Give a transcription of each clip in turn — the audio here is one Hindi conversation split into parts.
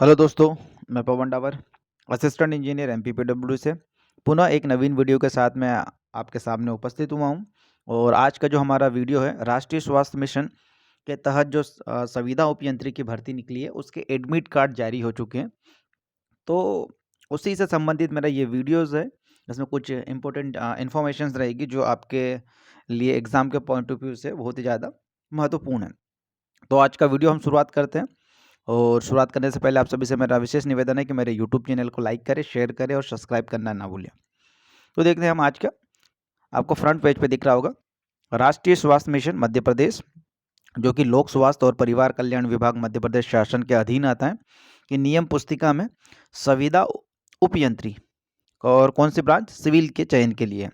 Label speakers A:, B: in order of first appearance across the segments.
A: हेलो दोस्तों, मैं पवन डावर, असिस्टेंट इंजीनियर एमपीपीडब्ल्यू से पुनः एक नवीन वीडियो के साथ मैं आपके सामने उपस्थित हुआ हूं। और आज का जो हमारा वीडियो है, राष्ट्रीय स्वास्थ्य मिशन के तहत जो संविदा उपयंत्री की भर्ती निकली है उसके एडमिट कार्ड जारी हो चुके हैं। तो उसी से संबंधित मेरा ये वीडियोज़ है। इसमें कुछ इंपॉर्टेंट इन्फॉर्मेशंस रहेगी जो आपके लिए एग्ज़ाम के पॉइंट ऑफ व्यू से बहुत ही ज़्यादा महत्वपूर्ण है। तो आज का वीडियो हम शुरुआत करते हैं। और शुरुआत करने से पहले आप सभी से मेरा विशेष निवेदन है कि मेरे यूट्यूब चैनल को लाइक करें, शेयर करें और सब्सक्राइब करना ना भूलें। तो देखते हैं हम आज का। आपको फ्रंट पेज पे दिख रहा होगा, राष्ट्रीय स्वास्थ्य मिशन मध्य प्रदेश, जो कि लोक स्वास्थ्य और परिवार कल्याण विभाग मध्य प्रदेश शासन के अधीन आता है, कि नियम पुस्तिका में संविदा उपयंत्री और कौन सी ब्रांच, सिविल के चयन के लिए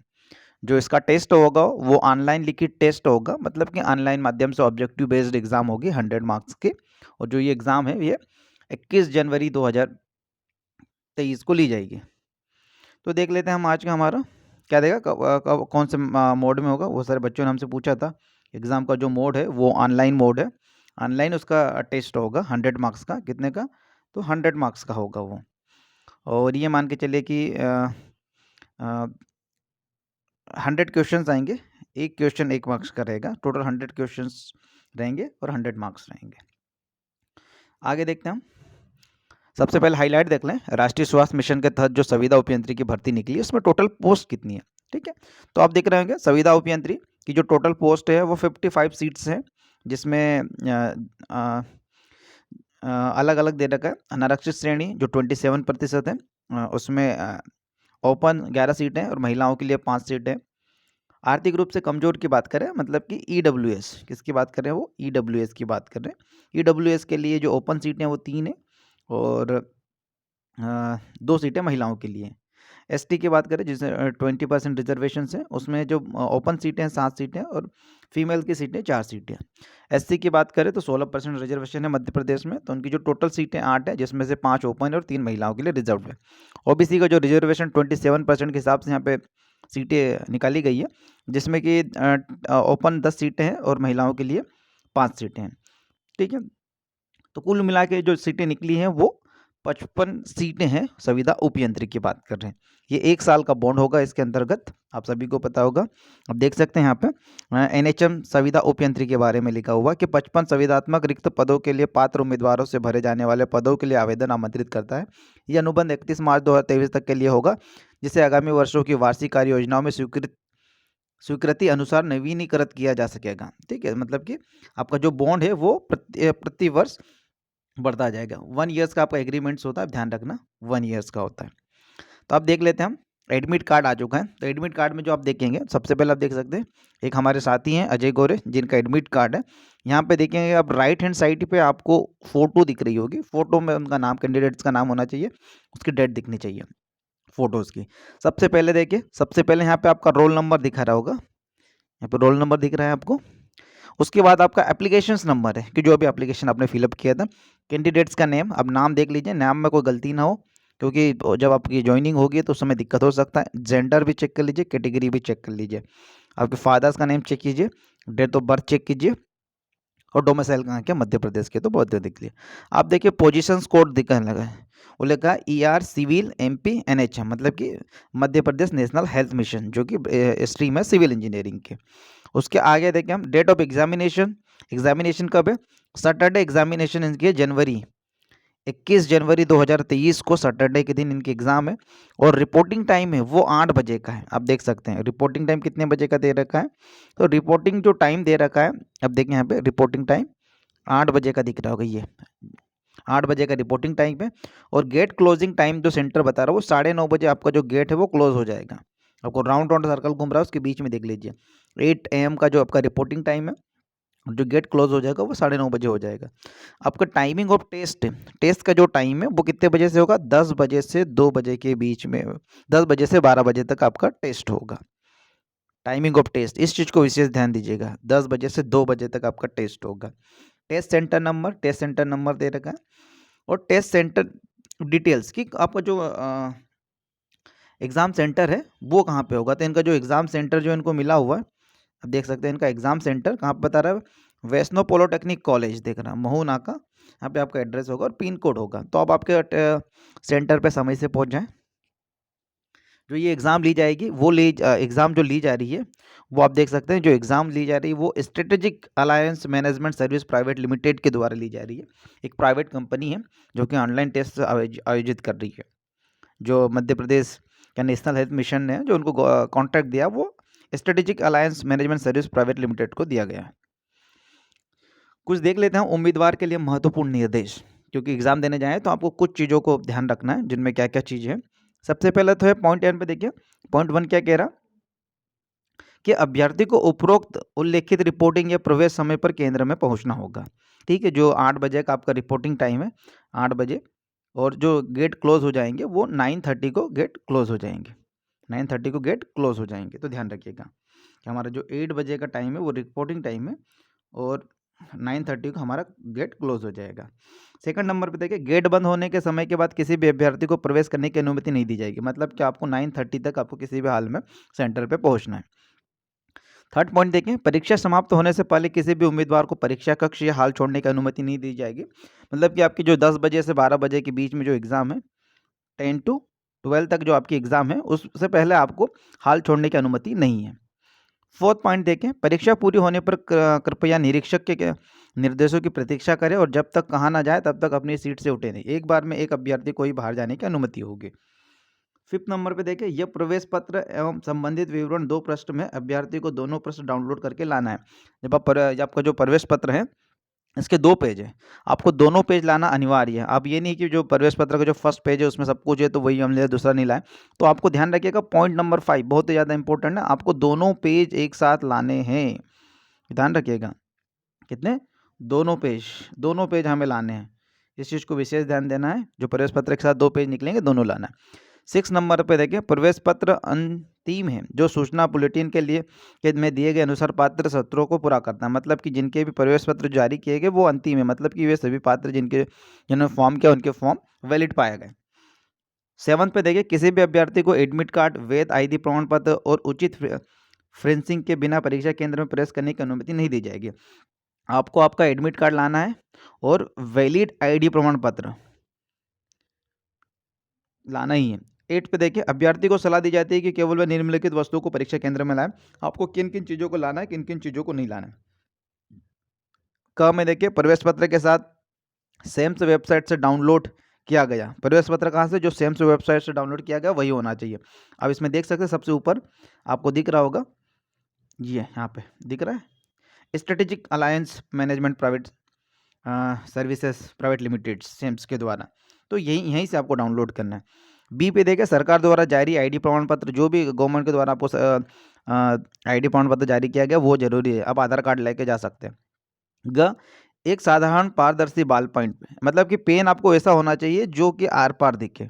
A: जो इसका टेस्ट होगा वो ऑनलाइन लिखित टेस्ट होगा, मतलब कि ऑनलाइन माध्यम से ऑब्जेक्टिव बेस्ड एग्जाम होगी 100 मार्क्स की। और जो ये एग्ज़ाम है ये 21 जनवरी 2023 को ली जाएगी। तो देख लेते हैं हम आज का हमारा क्या देगा, कौन से मोड में होगा। वो सारे बच्चों ने हमसे पूछा था। एग्ज़ाम का जो मोड है वो ऑनलाइन मोड है। ऑनलाइन उसका टेस्ट होगा 100 मार्क्स का। कितने का? तो 100 मार्क्स का होगा वो। और ये मान के चलिए कि 100 क्वेश्चन आएंगे। एक क्वेश्चन 1 मार्क्स का रहेगा। टोटल 100 क्वेश्चन रहेंगे और 100 मार्क्स रहेंगे। आगे देखते हैं हम। सबसे पहले हाईलाइट देख लें, राष्ट्रीय स्वास्थ्य मिशन के तहत जो संविदा उपयंत्री की भर्ती निकली है उसमें टोटल पोस्ट कितनी है। ठीक है, तो आप देख रहे होंगे संविदा उपयंत्री की जो टोटल पोस्ट है वो 55 सीट्स हैं, जिसमें अलग अलग दे रखा है। अनारक्षित श्रेणी जो 27% है, उसमें ओपन 11 सीटें और महिलाओं के लिए 5 सीटें। आर्थिक रूप से कमजोर की बात करें, मतलब कि ईडब्ल्यूएस किसकी बात कर रहे हैं, वो ईडब्ल्यूएस की बात कर रहे हैं। ईडब्ल्यूएस के लिए जो ओपन सीटें हैं वो 3 है और 2 सीटें महिलाओं के लिए। एसटी की बात करें जिसमें 20% रिजर्वेशन है, उसमें जो ओपन सीटें हैं 7 सीटें और फीमेल की सीटें 4 सीटें। एससी की बात करें तो 16% रिजर्वेशन है मध्य प्रदेश में, तो उनकी जो टोटल सीटें 8 है, जिसमें से 5 ओपन और 3 महिलाओं के लिए रिजर्व है। ओबीसी का जो रिजर्वेशन 27% के हिसाब से यहाँ पे सीटें निकाली गई है, जिसमें कि ओपन 10 सीटें हैं और महिलाओं के लिए 5 सीटें हैं। ठीक है, तो कुल मिला के जो सीटें निकली हैं वो 55 सीटें हैं। संविदा उपयंत्री की बात कर रहे हैं। ये 1 साल का बॉन्ड होगा इसके अंतर्गत, आप सभी को पता होगा। अब देख सकते हैं यहाँ पे एनएचएम संविदा उपयंत्री के बारे में लिखा हुआ कि 55 संविदात्मक रिक्त पदों के लिए पात्र उम्मीदवारों से भरे जाने वाले पदों के लिए आवेदन आमंत्रित करता है। यह अनुबंध 31 मार्च 2023 तक के लिए होगा, जिसे आगामी वर्षों की वार्षिक कार्य योजनाओं में स्वीकृति अनुसार नवीनीकृत किया जा सकेगा। ठीक है, मतलब कि आपका जो बॉन्ड है वो प्रति वर्ष बढ़ता जाएगा। 1 ईयर्स का आपका एग्रीमेंट्स होता है, ध्यान रखना 1 ईयर्स का होता है। तो अब देख लेते हैं हम, एडमिट कार्ड आ चुका है। तो एडमिट कार्ड में जो आप देखेंगे, सबसे पहले आप देख सकते हैं एक हमारे साथी हैं अजय गोरे, जिनका एडमिट कार्ड है। यहाँ पे देखेंगे आप राइट हैंड साइड पे आपको फोटो दिख रही होगी। फोटो में उनका नाम, कैंडिडेट्स का नाम होना चाहिए, उसकी डेट दिखनी चाहिए फोटोज़ की। सबसे पहले देखिए, सबसे पहले यहाँ पे आपका रोल नंबर दिखा रहा होगा। यहाँ पे रोल नंबर दिख रहा है आपको। उसके बाद आपका एप्लीकेशंस नंबर है कि जो अभी एप्लीकेशन आपने फिलअप किया था। कैंडिडेट्स का नेम, अब नाम देख लीजिए, नाम में कोई गलती ना हो, क्योंकि जब आपकी ज्वाइनिंग होगी तो उस समय दिक्कत हो सकता है। जेंडर भी चेक कर लीजिए, कैटेगरी भी चेक कर लीजिए। आपके फादर्स का नेम चेक कीजिए, डेट ऑफ बर्थ चेक कीजिए और डोमिसाइल कहाँ के, मध्य प्रदेश के, तो बहुत दिख लिया। आप देखिए पोजीशंस कोड दिखने लगा है, वो लिखा है ER सिविल MP NH, मतलब कि Madhya Pradesh national health mission, जो कि स्ट्रीम है सिविल इंजीनियरिंग के। उसके आगे देखें हम, डेट ऑफ एग्जामिनेशन, एग्जामिनेशन कब है, सैटरडे एग्जामिनेशन इनकी है जनवरी 21 जनवरी 2023 को सैटरडे के दिन इनकी एग्जाम है। और रिपोर्टिंग टाइम है वो 8 बजे का है। आप देख सकते हैं रिपोर्टिंग टाइम कितने बजे का दे रखा है। तो रिपोर्टिंग जो टाइम दे रखा है, अब देखें यहाँ पे रिपोर्टिंग टाइम 8 बजे का दिख रहा होगा, ये 8 बजे का रिपोर्टिंग टाइम है। और गेट क्लोजिंग टाइम जो सेंटर बता रहा है वो 9:30 बजे आपका जो गेट है वो क्लोज हो जाएगा। आपको राउंड राउंड सर्कल घूम रहा है, उसके बीच में देख लीजिए 8 AM का जो आपका रिपोर्टिंग टाइम है, जो गेट क्लोज हो जाएगा वो 9:30 बजे हो जाएगा। आपका टाइमिंग ऑफ टेस्ट है, टेस्ट का जो टाइम है वो कितने बजे से होगा, 10 बजे से 2 बजे के बीच में, 10 बजे से 12 बजे तक आपका टेस्ट होगा। टाइमिंग ऑफ टेस्ट, इस चीज़ को विशेष ध्यान दीजिएगा, 10 बजे से 2 बजे तक आपका टेस्ट होगा। Test centre number, test centre number दे रखा है। और टेस्ट सेंटर डिटेल्स की, आपका जो एग्ज़ाम सेंटर है वो कहाँ पे होगा। तो इनका जो एग्ज़ाम सेंटर जो इनको मिला हुआ है, आप देख सकते हैं इनका एग्ज़ाम सेंटर कहाँ पे बता रहा है, वैष्णो पॉलिटेक्निक कॉलेज देख रहा महू नाका, यहाँ पे आपका एड्रेस होगा और पिन कोड होगा। तो आप आपके सेंटर पे समय से पहुँच जाएँ। जो ये एग्ज़ाम ली जाएगी वो एग्ज़ाम जो ली जा रही है वो आप देख सकते हैं, जो एग्ज़ाम ली जा रही है वो strategic alliance management service private limited के द्वारा ली जा रही है। एक प्राइवेट कंपनी है जो कि ऑनलाइन टेस्ट आयोजित कर रही है। जो मध्य प्रदेश का नेशनल हेल्थ मिशन ने जो उनको कॉन्ट्रैक्ट दिया वो strategic alliance management service private limited को दिया गया है। कुछ देख लेते हैं उम्मीदवार के लिए महत्वपूर्ण निर्देश, क्योंकि एग्जाम देने जाएं तो आपको कुछ चीज़ों को ध्यान रखना है जिनमें क्या क्या चीज़ है। सबसे पहले तो है पॉइंट 1 पे देखिए, पॉइंट 1 क्या कह रहा कि अभ्यर्थी को उपरोक्त उल्लेखित रिपोर्टिंग या प्रवेश समय पर केंद्र में पहुंचना होगा। ठीक है, जो 8 बजे का आपका रिपोर्टिंग टाइम है 8 बजे, और जो गेट क्लोज हो जाएंगे वो 9:30 को गेट क्लोज हो जाएंगे, 9:30 को गेट क्लोज हो जाएंगे। तो ध्यान रखिएगा कि हमारा जो 8 बजे का टाइम है वो रिपोर्टिंग टाइम है और 9:30 को हमारा गेट क्लोज हो जाएगा। सेकंड नंबर पे देखिए, गेट बंद होने के समय के बाद किसी भी अभ्यर्थी को प्रवेश करने की अनुमति नहीं दी जाएगी। मतलब कि आपको 9:30 तक आपको किसी भी हाल में सेंटर पे पहुंचना है। थर्ड पॉइंट देखें, परीक्षा समाप्त होने से पहले किसी भी उम्मीदवार को परीक्षा कक्ष या हाल छोड़ने की अनुमति नहीं दी जाएगी। मतलब कि आपकी जो 10 बजे से 12 बजे के बीच में जो एग्ज़ाम है, 10 टू 12 तक जो आपकी एग्ज़ाम है उससे पहले आपको हाल छोड़ने की अनुमति नहीं है। फोर्थ पॉइंट देखें, परीक्षा पूरी होने पर कृपया निरीक्षक के निर्देशों की प्रतीक्षा करें और जब तक कहा ना जाए तब तक अपनी सीट से उठे नहीं। एक बार में एक अभ्यर्थी को ही बाहर जाने की अनुमति होगी। फिफ्थ नंबर पे देखें, यह प्रवेश पत्र एवं संबंधित विवरण 2 पृष्ठ में अभ्यर्थी को दोनों पृष्ठ डाउनलोड करके लाना है। जब आपका जो प्रवेश पत्र है इसके 2 पेज है, आपको दोनों पेज लाना अनिवार्य है। आप ये नहीं कि जो प्रवेश पत्र का जो फर्स्ट पेज है उसमें सब कुछ है तो वही हम ले दूसरा नहीं लाए। तो आपको ध्यान रखिएगा, पॉइंट नंबर 5 बहुत ही ज़्यादा इंपॉर्टेंट है, आपको दोनों पेज एक साथ लाने हैं। ध्यान रखिएगा, कितने? दोनों पेज हमें लाने हैं। इस चीज़ को विशेष ध्यान देना है। जो प्रवेश पत्र के साथ 2 पेज निकलेंगे दोनों लाना है। 6 नंबर पे देखिए, प्रवेश पत्र अंतिम है जो सूचना बुलेटिन के लिए के में दिए गए अनुसार पात्र सत्रों को पूरा करता है। मतलब कि जिनके भी प्रवेश पत्र जारी किए गए वो अंतिम है, मतलब कि वे सभी पात्र जिन्होंने फॉर्म किया उनके फॉर्म वैलिड पाए गए। 7 पे देखिए, किसी भी अभ्यर्थी को एडमिट कार्ड, वैध आईडी प्रमाण पत्र और उचित फ्रेंसिंग के बिना परीक्षा केंद्र में प्रवेश करने की अनुमति नहीं दी जाएगी। आपको आपका एडमिट कार्ड लाना है और वैलिड आईडी प्रमाण पत्र लाना ही है। 8 पे देखिए, अभ्यर्थी को सलाह दी जाती है कि केवल वह निम्नलिखित वस्तुओं को परीक्षा केंद्र में लाए। आपको किन किन चीज़ों को लाना है, किन किन चीज़ों को नहीं लाना है। क में देखिए, प्रवेश पत्र के साथ सेम्स वेबसाइट से डाउनलोड किया गया। प्रवेश पत्र कहाँ से? जो सेम्स वेबसाइट से डाउनलोड किया गया वही होना चाहिए। अब इसमें देख सकते हैं सबसे ऊपर आपको दिख रहा होगा, ये यहाँ पे दिख रहा है strategic alliance management private services private limited SAMS के द्वारा। तो यहीं से आपको डाउनलोड करना है। बी पे देखिए, सरकार द्वारा जारी आईडी प्रमाण पत्र, जो भी गवर्नमेंट के द्वारा आपको आईडी प्रमाण पत्र जारी किया गया वो जरूरी है। आप आधार कार्ड लेके जा सकते हैं। ग, एक साधारण पारदर्शी बॉल पॉइंट पे, मतलब कि पेन आपको ऐसा होना चाहिए जो कि आर पार दिखे,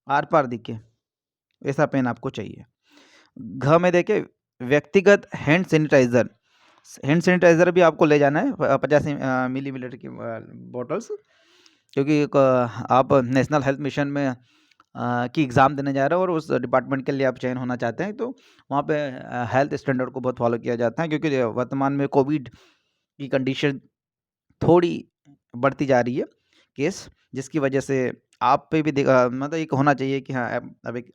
A: आर पार दिखे, ऐसा पेन आपको चाहिए। घ में देखिए, व्यक्तिगत हैंड सैनिटाइजर भी आपको ले जाना है 50 मिलीलीटर की बॉटल्स, क्योंकि आप नेशनल हेल्थ मिशन में की एग्ज़ाम देने जा रहे हो और उस डिपार्टमेंट के लिए आप चयन होना चाहते हैं, तो वहाँ पे हेल्थ स्टैंडर्ड को बहुत फॉलो किया जाता है, क्योंकि वर्तमान में कोविड की कंडीशन थोड़ी बढ़ती जा रही है केस, जिसकी वजह से आप पे भी मतलब एक होना चाहिए कि हाँ अब एक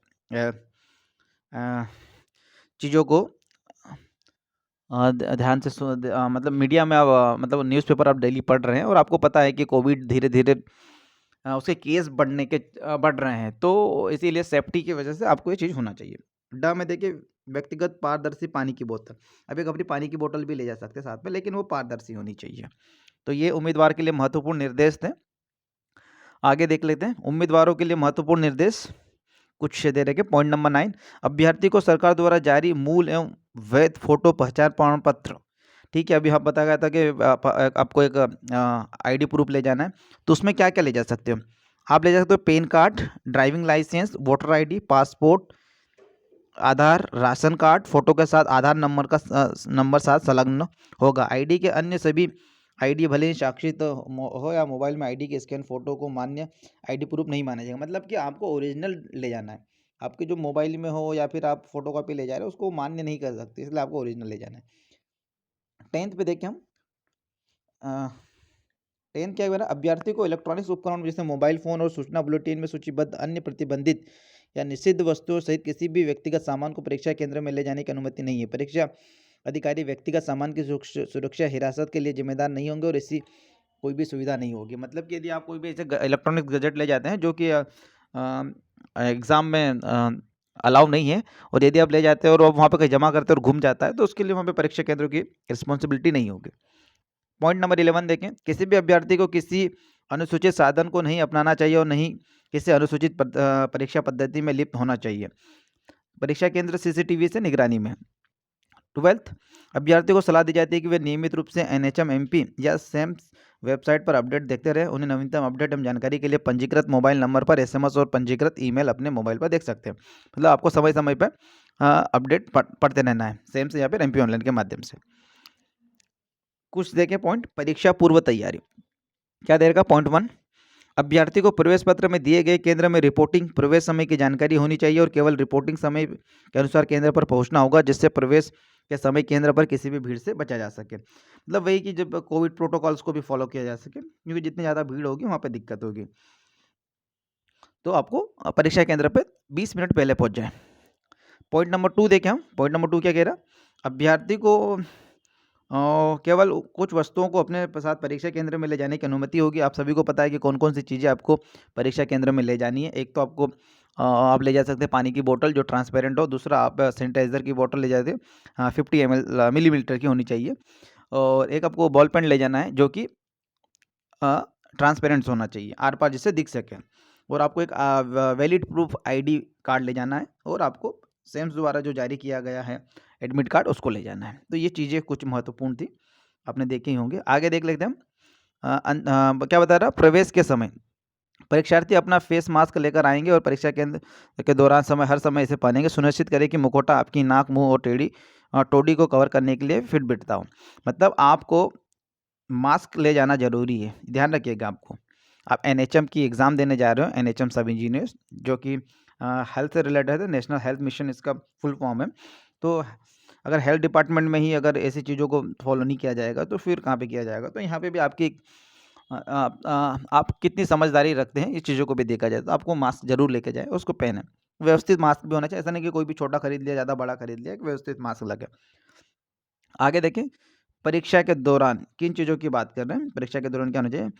A: चीज़ों को ध्यान से मतलब मीडिया में आप मतलब न्यूज़पेपर आप डेली पढ़ रहे हैं और आपको पता है कि कोविड धीरे धीरे उसके केस बढ़ रहे हैं, तो इसीलिए सेफ्टी की वजह से आपको ये चीज़ होना चाहिए। ड में देखिए, व्यक्तिगत पारदर्शी पानी की बोतल, अब एक अपनी पानी की बोतल भी ले जा सकते हैं साथ में, लेकिन वो पारदर्शी होनी चाहिए। तो ये उम्मीदवार के लिए महत्वपूर्ण निर्देश थे। आगे देख लेते हैं उम्मीदवारों के लिए महत्वपूर्ण निर्देश कुछ दे रखे। पॉइंट नंबर 9, अभ्यर्थी को सरकार द्वारा जारी मूल एवं वैध फोटो पहचान प्रमाण पत्र, ठीक है, अभी हम बताया गया था कि आपको एक आईडी प्रूफ ले जाना है, तो उसमें क्या क्या ले जा सकते हो? आप ले जा सकते हो PAN card, driving licence, voter ID, passport, Aadhaar, ration card, photo के साथ आधार नंबर का नंबर साथ संलग्न होगा। आईडी के अन्य सभी आईडी भले ही साक्षित हो या मोबाइल में आईडी के स्कैन फोटो को मान्य आईडी प्रूफ नहीं माना जाएगा। मतलब कि आपको ओरिजिनल ले जाना है, आपके जो मोबाइल में हो या फिर आप फोटो कॉपी ले जा रहे हो उसको मान्य नहीं कर सकते, इसलिए आपको ओरिजिनल ले जाना है। 10th पे देखें हम, 10 क्या है, अभ्यर्थी को इलेक्ट्रॉनिक्स उपकरण जैसे मोबाइल फोन और सूचना बुलेटिन में सूचीबद्ध अन्य प्रतिबंधित या निषिद्ध वस्तुओं सहित किसी भी व्यक्तिगत सामान को परीक्षा केंद्र में ले जाने की अनुमति नहीं है। परीक्षा अधिकारी व्यक्तिगत सामान की सुरक्षा हिरासत के लिए जिम्मेदार नहीं होंगे और ऐसी कोई भी सुविधा नहीं होगी। मतलब कि यदि आप कोई भी ऐसे इलेक्ट्रॉनिक गैजेट ले जाते हैं जो कि एग्ज़ाम में अलाउ नहीं है, और यदि आप ले जाते हैं और वहाँ पे कहीं जमा करते हैं और घूम जाता है, तो उसके लिए वहाँ पे परीक्षा केंद्र की रिस्पॉन्सिबिलिटी नहीं होगी। पॉइंट नंबर 11 देखें, किसी भी अभ्यर्थी को किसी अनुसूचित साधन को नहीं अपनाना चाहिए और नहीं किसी अनुसूचित परीक्षा पद्धति में लिप्त होना चाहिए। परीक्षा केंद्र सीसीटीवी से निगरानी में। 12th, अभ्यर्थी को सलाह दी जाती है कि वे नियमित रूप से NHM MP या SAMS वेबसाइट पर अपडेट देखते रहे। उन्हें नवीनतम अपडेट एवं जानकारी के लिए पंजीकृत मोबाइल नंबर पर SMS और पंजीकृत ईमेल अपने मोबाइल पर देख सकते हैं। मतलब आपको समय समय पर अपडेट पढ़ते रहना है, SAMS या फिर MP ऑनलाइन के माध्यम से। कुछ देखें पॉइंट, परीक्षा पूर्व तैयारी क्या देगा। पॉइंट 1, अभ्यर्थी को प्रवेश पत्र में दिए गए केंद्र में रिपोर्टिंग प्रवेश समय की जानकारी होनी चाहिए और केवल रिपोर्टिंग समय के अनुसार केंद्र पर पहुंचना होगा, जिससे प्रवेश के समय केंद्र पर किसी भी भीड़ से बचा जा सके। मतलब वही कि जब कोविड प्रोटोकॉल्स को भी फॉलो किया जा सके, क्योंकि जितनी ज़्यादा भीड़ होगी वहाँ पर दिक्कत होगी। तो आपको परीक्षा केंद्र पर 20 मिनट पहले पहुँच जाए। पॉइंट नंबर 2 देखें हम। पॉइंट नंबर 2 क्या कह रहा, अभ्यर्थी को केवल कुछ वस्तुओं को अपने साथ परीक्षा केंद्र में ले जाने की अनुमति होगी। आप सभी को पता है कि कौन कौन सी चीज़ें आपको परीक्षा केंद्र में ले जानी है। एक तो आपको आप ले जा सकते हैं पानी की बोतल जो ट्रांसपेरेंट हो। दूसरा आप सैनिटाइज़र की बोतल ले जाते हैं, 50 मिलीलीटर की होनी चाहिए। और एक आपको बॉल पेन ले जाना है जो कि ट्रांसपेरेंट होना चाहिए, आर पार जिससे दिख सके। और आपको एक वैलिड प्रूफ ID कार्ड ले जाना है, और आपको SAMS द्वारा जो जारी किया गया है एडमिट कार्ड उसको ले जाना है। तो ये चीज़ें कुछ महत्वपूर्ण थी, आपने देखे ही होंगे। आगे देख लेते हैं हम। क्या बता रहा, प्रवेश के समय परीक्षार्थी अपना फेस मास्क लेकर आएंगे और परीक्षा केंद्र के दौरान हर समय इसे पहनेंगे। सुनिश्चित करें कि मुखौटा आपकी नाक, मुंह और टोडी को कवर करने के लिए फिट बैठता हो। मतलब आपको मास्क ले जाना जरूरी है, ध्यान रखिएगा। आपको आप NHM की एग्ज़ाम देने जा रहे हो, NHM सब इंजीनियर्स, जो कि हेल्थ से रिलेटेड है, नेशनल हेल्थ मिशन इसका फुल फॉर्म है। तो अगर हेल्थ डिपार्टमेंट में ही अगर ऐसी चीज़ों को फॉलो नहीं किया जाएगा तो फिर कहाँ पे किया जाएगा। तो यहाँ पे भी आपकी आप कितनी समझदारी रखते हैं इस चीज़ों को भी देखा जाए। तो आपको मास्क जरूर लेके जाए, उसको पहने। व्यवस्थित मास्क भी होना चाहिए, ऐसा नहीं कि कोई भी छोटा खरीद लिया, ज़्यादा बड़ा खरीद लिया, व्यवस्थित मास्क लगे। आगे देखें, परीक्षा के दौरान किन चीज़ों की बात कर रहे हैं। परीक्षा के दौरान क्या होना चाहिए,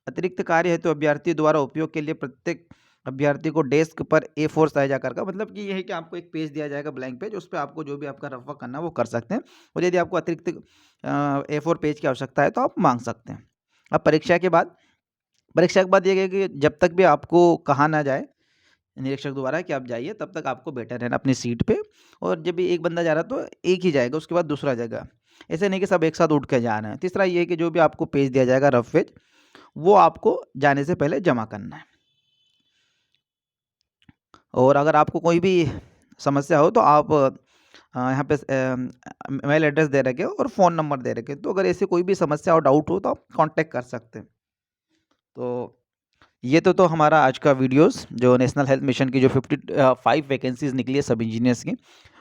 A: अतिरिक्त कार्य है तो अभ्यर्थी द्वारा उपयोग के लिए प्रत्येक अभ्यर्थी को डेस्क पर A4 साइज आकार का, मतलब कि ये है कि आपको एक पेज दिया जाएगा, ब्लैंक पेज, उस पर आपको जो भी आपका रफ वर्क करना है वो कर सकते हैं। और यदि आपको अतिरिक्त A4 पेज की आवश्यकता है तो आप मांग सकते हैं। अब परीक्षा के बाद ये है कि जब तक भी आपको कहा ना जाए निरीक्षक द्वारा कि आप जाइए, तब तक आपको बैठे रहना अपनी सीट पे। और जब भी एक बंदा जा रहा है तो एक ही जाएगा, उसके बाद दूसरा जाएगा। ऐसे नहीं कि सब एक साथ उठ के जा रहे हैं। तीसरा ये है कि जो भी आपको पेज दिया जाएगा, रफ पेज, वो आपको जाने से पहले जमा करना है। और अगर आपको कोई भी समस्या हो तो आप यहाँ पे मेल एड्रेस दे रखे और फ़ोन नंबर दे रखे, तो अगर ऐसी कोई भी समस्या और डाउट हो तो आप कांटेक्ट कर सकते हैं। तो ये तो हमारा आज का वीडियोस, जो नेशनल हेल्थ मिशन की जो 55 वैकेंसीज निकली है सब इंजीनियर्स की,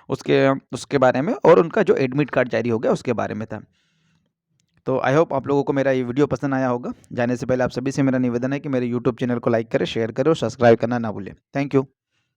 A: उसके बारे में, और उनका जो एडमिट कार्ड जारी हो गया उसके बारे में था। तो आई होप आप लोगों को मेरा ये वीडियो पसंद आया होगा। जाने से पहले आप सभी से मेरा निवेदन है कि मेरे यूट्यूब चैनल को लाइक करें, शेयर करें और सब्सक्राइब करना ना भूलें। Thank you.